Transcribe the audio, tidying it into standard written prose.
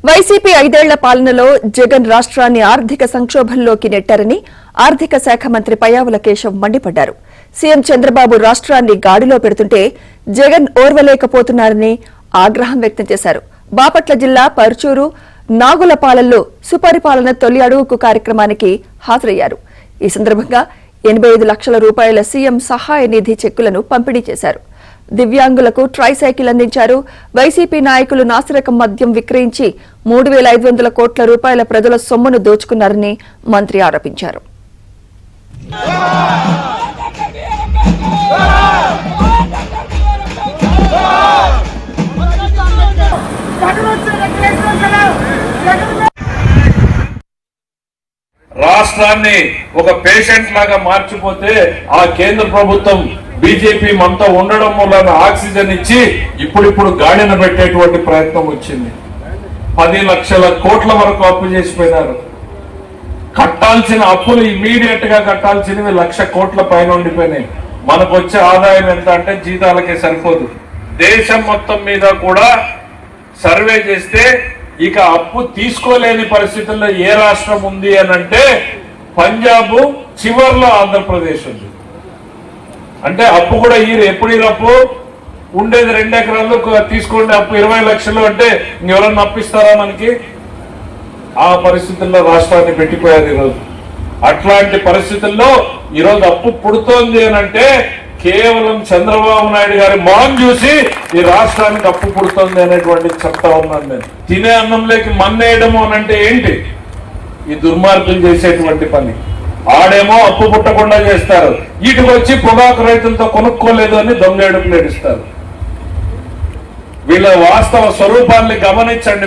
YCP 5 ఏళ్ల పాలనలో జగన్ రాష్ట్రాన్ని ఆర్థిక సంక్షోభంలోకి నెట్టారని ఆర్థిక శాఖ మంత్రి పయ్యావుల కేశవ్ మండిపడ్డారు. సీఎం చంద్రబాబు రాష్ట్రాన్ని గాడిలో పెడుతుంటే జగన్ ఓర్వలేకపోతున్నారని ఆగ్రహం వ్యక్తం చేశారు. బాపట్ల జిల్లా పర్చూరు నాగులపాలెంలో సుపరిపాలన తొలి అడుగు కార్యక్రమానికి హాజరయ్యారు. ఈ సందర్భంగా 85 లక్షల రూపాయల సీఎం సహాయ నిధి చెక్కులను పంపిణీ చేశారు. దివ్యాంగులకు ట్రైసైకిల్ అందించారు. వైసీపీ నాయకులు నాసిరకం మద్యం విక్రయించి 3,500 కోట్ల రూపాయల ప్రజల సొమ్మును దోచుకున్నారని మంత్రి ఆరోపించారు. రాష్ట్రాన్ని ఒక పేషెంట్ లాగా మార్చిపోతే ఆ కేంద్ర ప్రభుత్వం బీజేపీ మనతో ఉండడం వల్ల ఆక్సిజన్ ఇచ్చి ఇప్పుడిప్పుడు గాడిన పెట్టేటువంటి ప్రయత్నం వచ్చింది. 10 లక్షల కోట్ల వరకు అప్పు చేసిపోయినారు. కట్టాల్సిన అప్పులు ఇమీడియట్ గా కట్టాల్సినవి 1,00,000 కోట్ల పైన ఉండిపోయినాయి. మనకు వచ్చే ఆదాయం ఎంత అంటే జీతాలకే సరిపోదు. దేశం మొత్తం మీద కూడా సర్వే చేస్తే ఇక అప్పు తీసుకోలేని పరిస్థితుల్లో ఏ రాష్ట్రం ఉంది అని అంటే పంజాబ్, చివర్లో ఆంధ్రప్రదేశ్ ఉంది. అంటే అప్పు కూడా ఎప్పుడు అప్పు ఉండేది 2 ఎకరాలు తీసుకోండి అప్పు 20 లక్షలు అంటే ఇంకెవరన్నా అప్పిస్తారా మనకి? ఆ పరిస్థితుల్లో రాష్ట్రాన్ని పెట్టిపోయారు ఈరోజు. అట్లాంటి పరిస్థితుల్లో ఈరోజు అప్పు పుడుతోంది అని అంటే కేవలం చంద్రబాబు నాయుడు గారి మొహం చూసి ఈ రాష్ట్రానికి అప్పు పుడుతోంది అనేటువంటి చెప్తా ఉన్నాను నేను. తినే అన్నంలోకి మన్నేయడము అని అంటే ఏంటి? ఈ దుర్మార్గులు చేసేటువంటి పని. ఆడేమో అప్పు పుట్టకుండా చేస్తారు, వీటికి వచ్చి పొగాకు రైతులతో కొనుక్కోలేదు అని దొంగేడుపులు ఏడుస్తారు. వీళ్ళ వాస్తవ స్వరూపాన్ని గమనించండి.